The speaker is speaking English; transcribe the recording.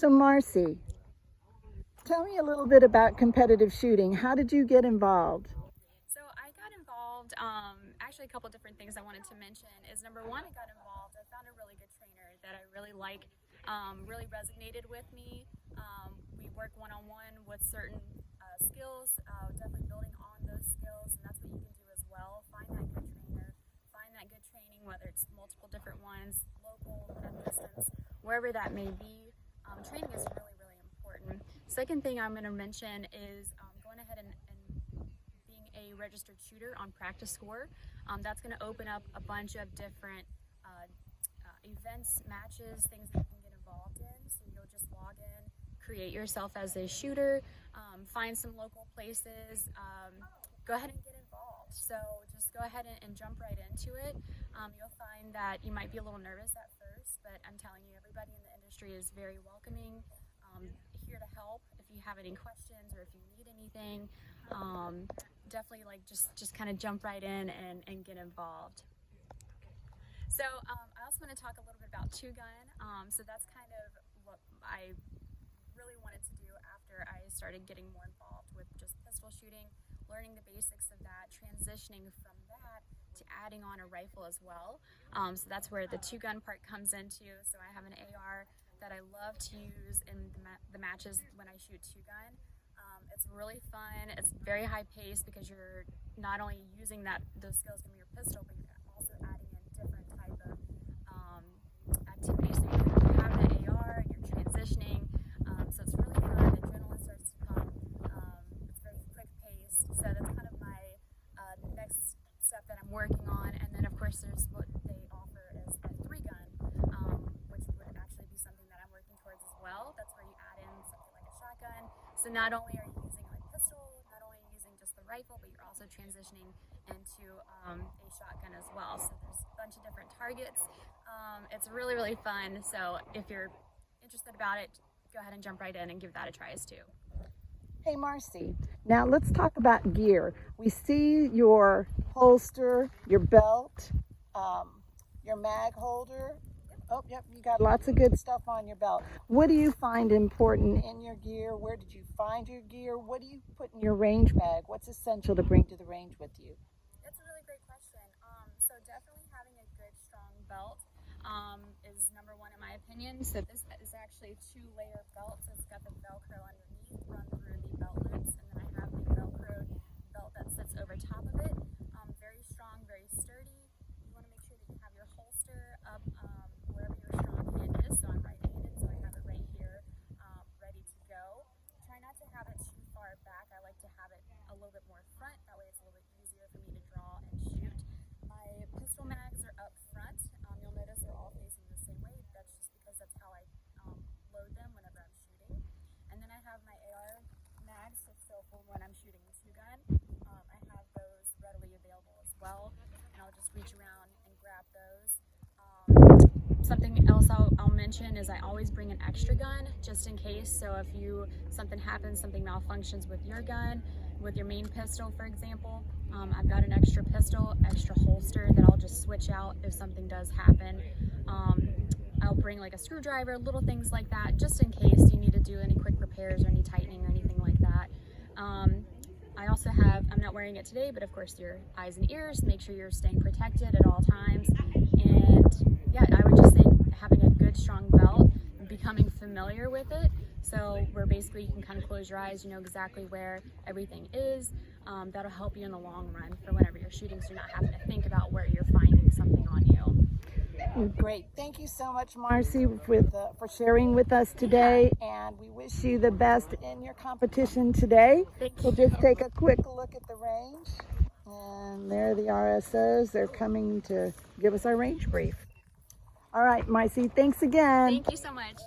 So Marcee, tell me a little bit about competitive shooting. How did you get involved? So I got involved, actually a couple different things I wanted to mention is number one, I got involved, I found a really good trainer that I really like, really resonated with me. We work one-on-one with certain skills, definitely building on those skills, and that's what you can do as well. Find that good trainer, find that good training, whether it's multiple different ones, local, at distance, wherever that may be. Training is really, really important. Second thing I'm going to mention is going ahead and being a registered shooter on Practice Score. That's going to open up a bunch of different events, matches, things that you can get involved in. So you'll just log in, create yourself as a shooter, find some local places, go ahead and get involved. So just go ahead and jump right into it. You'll find that you might be a little nervous at first, but I'm telling you, everybody in the industry is very welcoming, here to help if you have any questions or if you need anything. Definitely just kind of jump right in and get involved. So I also want to talk a little bit about two gun. So that's kind of what I really wanted to do after I started getting more involved with just pistol shooting, learning the basics of that, transitioning from that to adding on a rifle as well. So that's where the two gun part comes into. So I have an AR that I love to use in the matches when I shoot two gun. It's really fun. It's very high paced because you're not only using those skills from your pistol, but you're also adding in different type of activities. So you have the AR and you're transitioning. So it's really fun. Adrenaline starts to pump. It's very quick paced. So that's kind of my next step that I'm working on. And then of course there's what they offer is a three gun, which would actually be something that I'm working towards as well. That's where you add in something like a shotgun. So not only are you using like pistol, not only are you using just the rifle, but you're also transitioning into a shotgun as well. So there's a bunch of different targets. It's really, really fun. So if you're interested about it, go ahead and jump right in and give that a try as too. Hey Marcee, now let's talk about gear. We see your holster, your belt, your mag holder. Oh, yep, you got lots of good stuff on your belt. What do you find important in your gear? Where did you find your gear? What do you put in your range bag? What's essential to bring to the range with you? That's a really great question. So definitely having a good, strong belt is number one in my opinion. So this is actually a two-layer belt. So it's got the Velcro underneath, run through the belt loops, and then I have the Velcro belt that sits over top of it. Very strong, very sturdy. You want to make sure that you have your holster up wherever your strong hand is. So I'm right-handed, so I have it right here, ready to go. Try not to have it too far back. I like to have it a little bit more front. That way it's a little bit easier for me to draw and shoot. My pistol mags are up front. You'll notice they're all facing the same way. That's just because that's how I load them whenever I'm shooting. And then I have my AR mags, so for when I'm shooting the two gun, I have those readily available as well. And I'll just reach around and grab those. Something else I'll mention is I always bring an extra gun just in case. So if something happens, something malfunctions with your gun, with your main pistol, for example, I've got an extra pistol, extra holster that I'll just switch out if something does happen. I'll bring like a screwdriver, little things like that, just in case you need to do any quick repairs or any tightening or anything like that. I also have, I'm not wearing it today, but of course your eyes and ears, make sure you're staying protected at all times. And yeah, I would just say having a good strong belt and becoming familiar with it. So where basically you can kind of close your eyes, you know exactly where everything is. That'll help you in the long run for whenever you're shooting, so you're not having to think about where you're finding something on you. Great. Thank you so much, Marcee, for sharing with us today, and we wish you the best in your competition today. We'll just take a quick look at the range, and there are the RSOs. They're coming to give us our range brief. All right, Marcee, thanks again. Thank you so much.